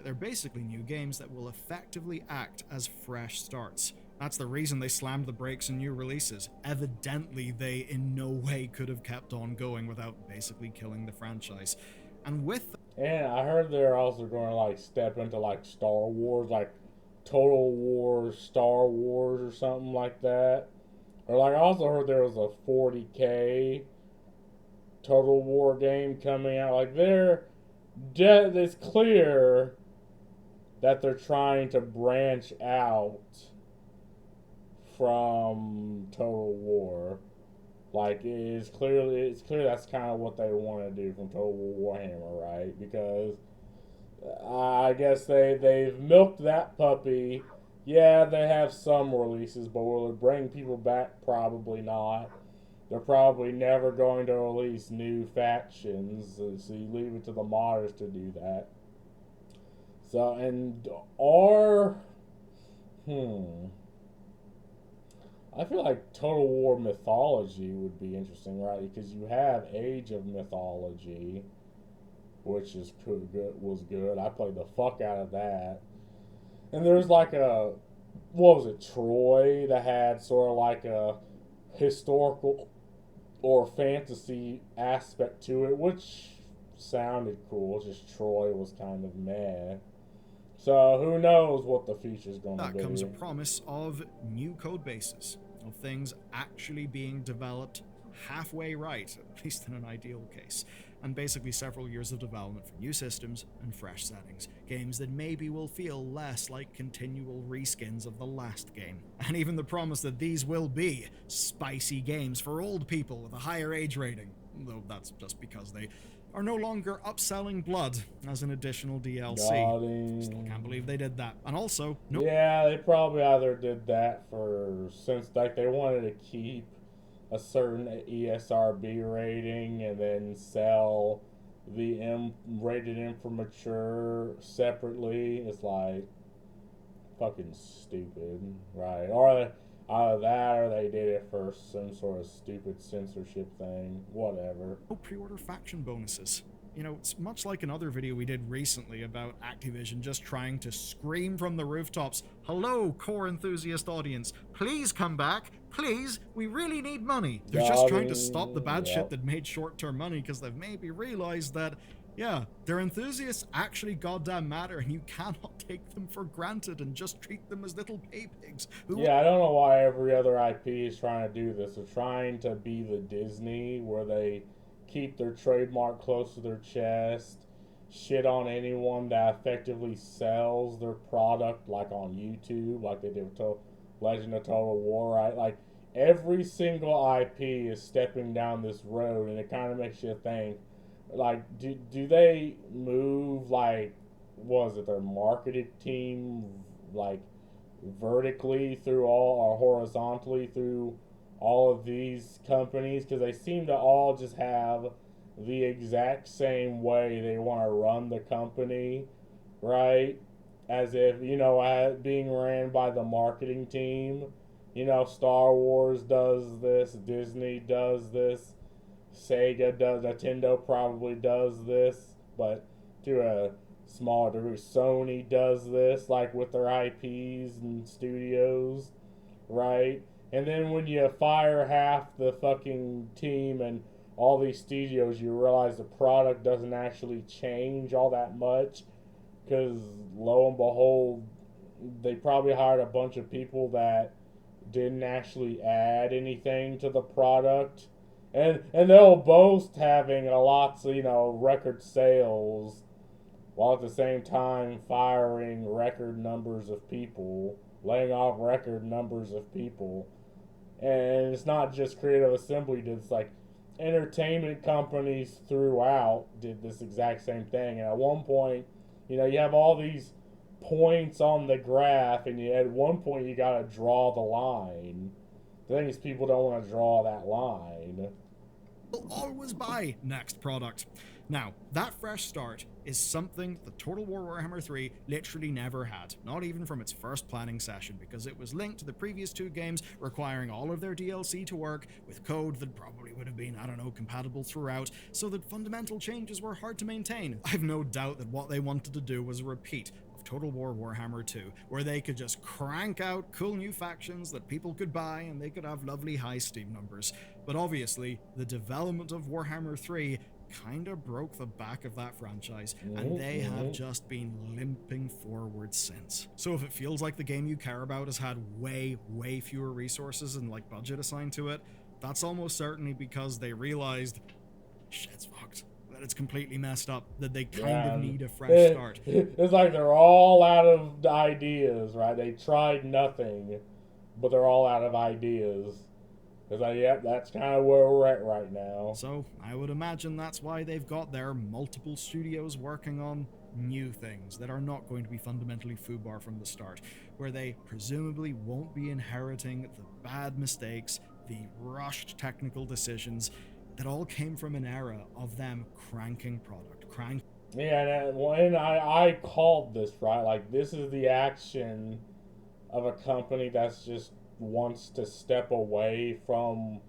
They're basically new games that will effectively act as fresh starts. That's the reason they slammed the brakes on new releases. Evidently, they in no way could have kept on going without basically killing the franchise. And with... And I heard they're also going to like step into like Star Wars, like Total War, Star Wars or something like that. Or like I also heard there was a 40K Total War game coming out. Like it's clear that they're trying to branch out from Total War. Like it's clear that's kind of what they want to do from Total War Warhammer, right? Because I guess they've milked that puppy. Yeah, they have some releases, but will it bring people back? Probably not. They're probably never going to release new factions, so you leave it to the modders to do that. So, and I feel like Total War Mythology would be interesting, right? Because you have Age of Mythology, which is was good. I played the fuck out of that. And there's like what was it, Troy, that had sort of like a historical or fantasy aspect to it, which sounded cool. Just Troy was kind of meh. So who knows what the future's going to be. That comes a promise of new code bases, of things actually being developed halfway right, at least in an ideal case, and basically several years of development for new systems and fresh settings, games that maybe will feel less like continual reskins of the last game, and even the promise that these will be spicy games for old people with a higher age rating, though that's just because they are no longer upselling blood as an additional DLC. Still can't believe they did that. And also, yeah, they probably either did that since like they wanted to keep a certain ESRB rating and then sell the rated M for mature separately. It's like fucking stupid, right? Or either that or they did it for some sort of stupid censorship thing. Whatever. No pre-order faction bonuses. You know, it's much like another video we did recently about Activision just trying to scream from the rooftops, "Hello, core enthusiast audience, please come back, please, we really need money." They're just trying to stop the bad shit that made short-term money because they've maybe realized that, yeah, their enthusiasts actually goddamn matter and you cannot take them for granted and just treat them as little pay pigs. Yeah, I don't know why every other IP is trying to do this. They're trying to be the Disney where they keep their trademark close to their chest, shit on anyone that effectively sells their product, like on YouTube, like they did with Legend of Total War, right? Like, every single IP is stepping down this road, and it kind of makes you think, like, do they move, like, what is it, their marketing team, like, vertically through all, or horizontally through all of these companies, because they seem to all just have the exact same way they want to run the company, right? As if, being ran by the marketing team. Star Wars does this, Disney does this, Sega does, Nintendo probably does this, but to a smaller degree, Sony does this, like with their IPs and studios, right? And then when you fire half the fucking team and all these studios, you realize the product doesn't actually change all that much because lo and behold, they probably hired a bunch of people that didn't actually add anything to the product, and they'll boast having a lots of record sales, while at the same time firing record numbers of people, laying off record numbers of people. And it's not just Creative Assembly did, it's like entertainment companies throughout did this exact same thing. And at one point, you have all these points on the graph, and at one point you gotta draw the line. The thing is, people don't want to draw that line. Will always buy next product. Now, that fresh start is something that Total War Warhammer 3 literally never had, not even from its first planning session, because it was linked to the previous two games, requiring all of their DLC to work, with code that probably would have been, compatible throughout, so that fundamental changes were hard to maintain. I've no doubt that what they wanted to do was a repeat of Total War Warhammer 2, where they could just crank out cool new factions that people could buy and they could have lovely high Steam numbers. But obviously, the development of Warhammer 3 kinda broke the back of that franchise, and they have just been limping forward since. So if it feels like the game you care about has had way fewer resources and budget assigned to it, that's almost certainly because they realized shit's fucked, that it's completely messed up, that they kind of need a fresh start. It's like they're all out of ideas, right? They tried nothing, but they're all out of ideas. It's like, yep, that's kind of where we're at right now. So I would imagine that's why they've got their multiple studios working on new things that are not going to be fundamentally foobar from the start, where they presumably won't be inheriting the bad mistakes, the rushed technical decisions that all came from an era of them cranking product. Yeah, and when I called this, right? Like, this is the action of a company that's just wants to step away from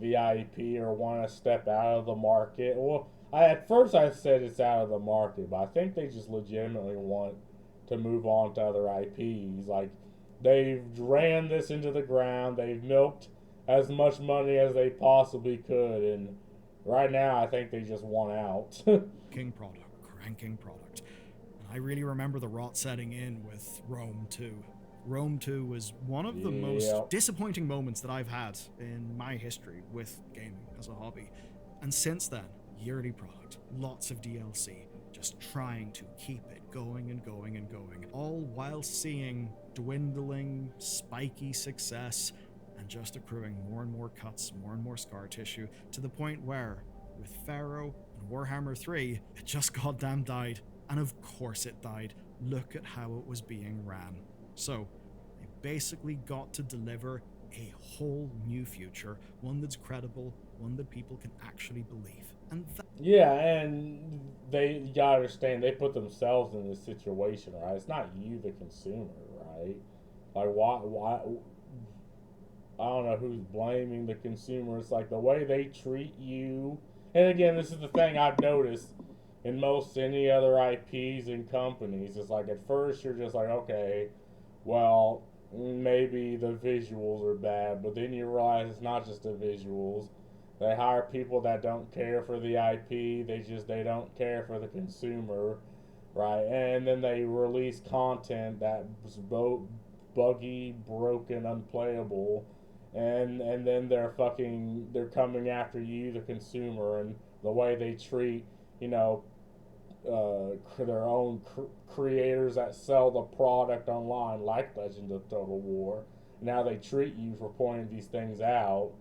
the IP or want to step out of the market. Well, at first I said it's out of the market, but I think they just legitimately want to move on to other IPs. Like, they've ran this into the ground, they've milked as much money as they possibly could, and right now I think they just want out. Cranking product. And I really remember the rot setting in with Rome 2. Rome 2 was one of the most disappointing moments that I've had in my history with gaming as a hobby. And since then, yearly product, lots of DLC, just trying to keep it going and going and going, all while seeing dwindling, spiky success and just accruing more and more cuts, more and more scar tissue, to the point where, with Pharaoh and Warhammer 3, it just goddamn died. And of course it died. Look at how it was being ran. So, they basically got to deliver a whole new future, one that's credible, one that people can actually believe. And yeah, and you gotta understand, they put themselves in this situation, right? It's not you, the consumer, right? Like, why, I don't know who's blaming the consumer. It's like the way they treat you. And again, this is the thing I've noticed in most any other IPs and companies. It's like, at first you're just like, okay, well, maybe the visuals are bad, but then you realize it's not just the visuals. They hire people that don't care for the IP. They don't care for the consumer, right? And then they release content that was buggy, broken, unplayable, and then they're coming after you, the consumer, and the way they treat their own creators that sell the product online, like Legend of Total War. Now they treat you for pointing these things out,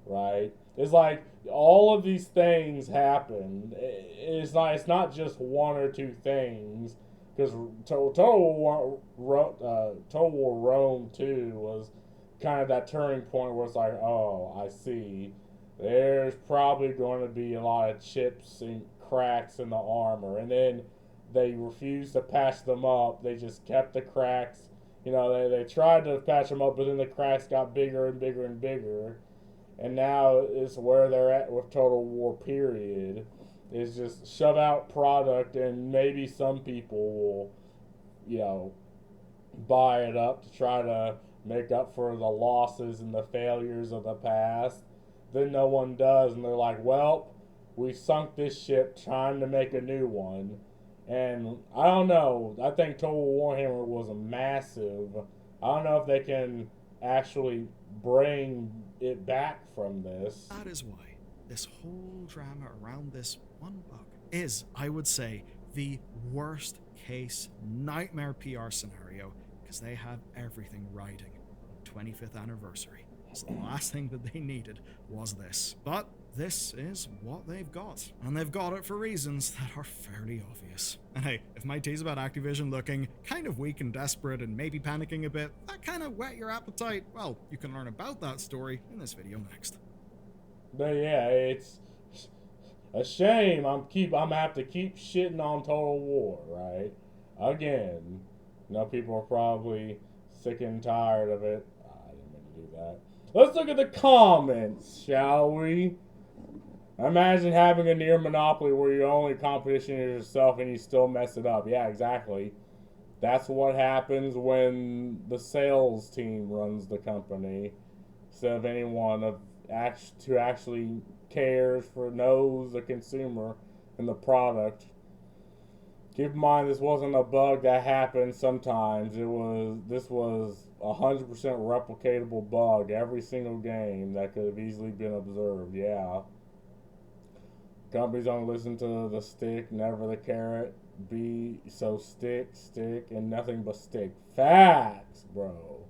right? It's like all of these things happen. It's not just one or two things, because Total War Rome 2 was kind of that turning point where it's like, oh, I see. There's probably going to be a lot of chips and cracks in the armor, and then they refused to patch them up. They just kept the cracks. You know, they tried to patch them up, but then the cracks got bigger and bigger and bigger. And now it's where they're at with Total War, period. Is just shove out product, and maybe some people will, you know, buy it up to try to make up for the losses and the failures of the past. Then no one does, and they're like, well, we sunk this ship trying to make a new one. And I don't know. I think Total Warhammer was a massive. I don't know if they can actually bring it back from this. That is why this whole drama around this one bug is, I would say, the worst case nightmare PR scenario, because they have everything riding on 25th anniversary. So the last thing that they needed was this. But this is what they've got, and they've got it for reasons that are fairly obvious. And hey, if my tease about Activision looking kind of weak and desperate and maybe panicking a bit, that kind of whet your appetite, well, you can learn about that story in this video next. But yeah, it's a shame. I'm gonna have to keep shitting on Total War, right? Again. You know, people are probably sick and tired of it. I didn't mean to do that. Let's look at the comments, shall we? Imagine having a near monopoly where your only competition is yourself and you still mess it up. Yeah, exactly. That's what happens when the sales team runs the company instead of anyone who actually cares for, knows the consumer and the product. Keep in mind, this wasn't a bug that happened sometimes. This was a 100% replicatable bug every single game that could have easily been observed. Yeah. Companies don't listen to the stick, never the carrot. So stick, and nothing but stick. Facts, bro.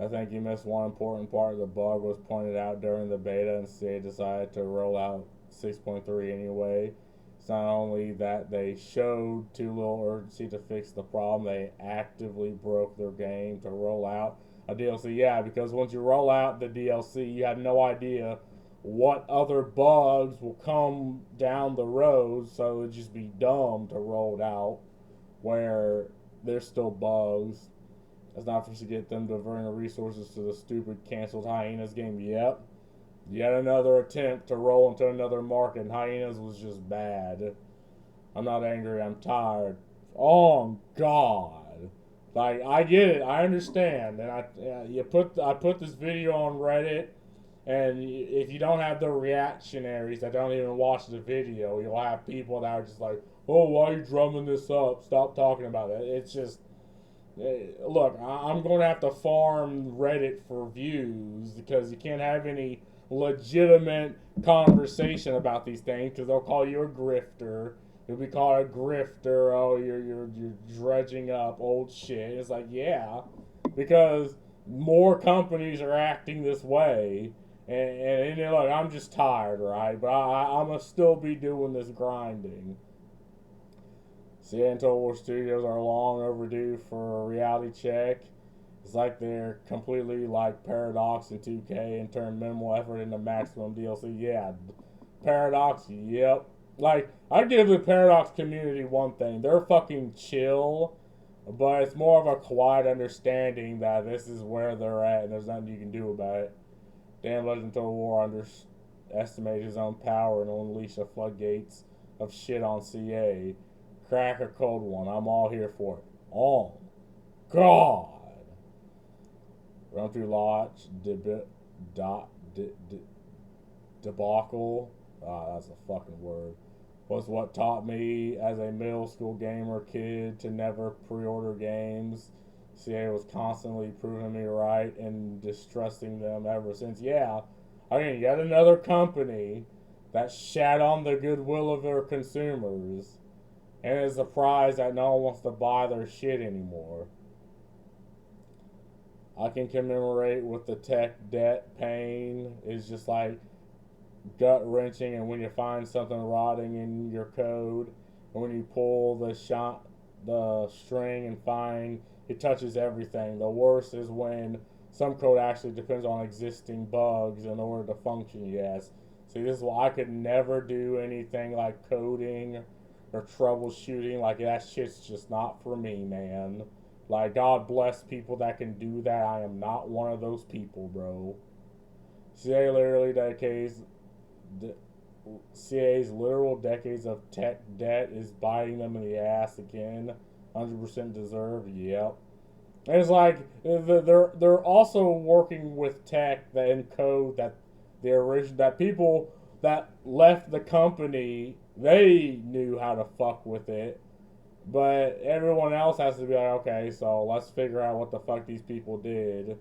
I think you missed one important part. The bug was pointed out during the beta, and they decided to roll out 6.3 anyway. It's not only that they showed too little urgency to fix the problem, they actively broke their game to roll out a DLC. Yeah, because once you roll out the DLC, you have no idea what other bugs will come down the road, so it'd just be dumb to roll it out where there's still bugs. That's not to get them diverting the resources to the stupid canceled Hyenas game. Yep. Yet another attempt to roll into another market, and Hyenas was just bad. I'm not angry, I'm tired. Oh, God. Like, I get it, I understand. And I put this video on Reddit, and if you don't have the reactionaries that don't even watch the video, you'll have people that are just like, oh, why are you drumming this up? Stop talking about it. It's just... Look, I'm going to have to farm Reddit for views because you can't have any legitimate conversation about these things because they'll call you a grifter. You'll be called a grifter. Oh, you're dredging up old shit. It's like, yeah, because more companies are acting this way. And you know, look, I'm just tired, right? But I'm going to still be doing this grinding. CA and Total War Studios are long overdue for a reality check. It's like they're completely like Paradox and 2K and turn minimal effort into maximum DLC. Yeah, Paradox, yep. Like, I give the Paradox community one thing. They're fucking chill, but it's more of a quiet understanding that this is where they're at and there's nothing you can do about it. Damn Legend Total War underestimated his own power and unleashed the floodgates of shit on CA. Crack a cold one. I'm all here for it. Oh, God. Run through Lodge, debacle. That's a fucking word. Was what taught me as a middle school gamer kid to never pre-order games. CA was constantly proving me right and distrusting them ever since. Yeah, I mean, yet another company that shat on the goodwill of their consumers. And is surprised that no one wants to buy their shit anymore. I can commemorate with the tech debt pain. It's just like gut-wrenching, and when you find something rotting in your code, and when you pull the string and find it touches everything. The worst is when some code actually depends on existing bugs in order to function, yes. See, this is why I could never do anything like coding or troubleshooting. Like, that shit's just not for me, man. Like, God bless people that can do that. I am not one of those people, bro. CA literally dedicates. CA's literal decades of tech debt is biting them in the ass again. 100% deserved. Yep. And it's like they're also working with tech that in code that the original that people that left the company, they knew how to fuck with it, but everyone else has to be like, okay, so let's figure out what the fuck these people did.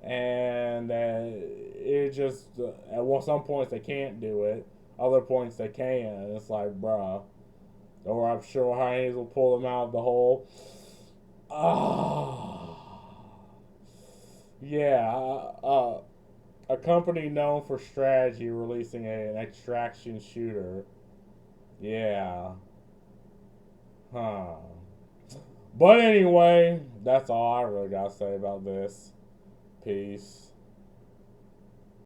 And it just at some points they can't do it, other points they can. It's like, bruh. Or I'm sure Hyenas will pull them out of the hole. Ah, yeah. A company known for strategy releasing an extraction shooter. Yeah. Huh. But anyway, that's all I really gotta say about this. Peace.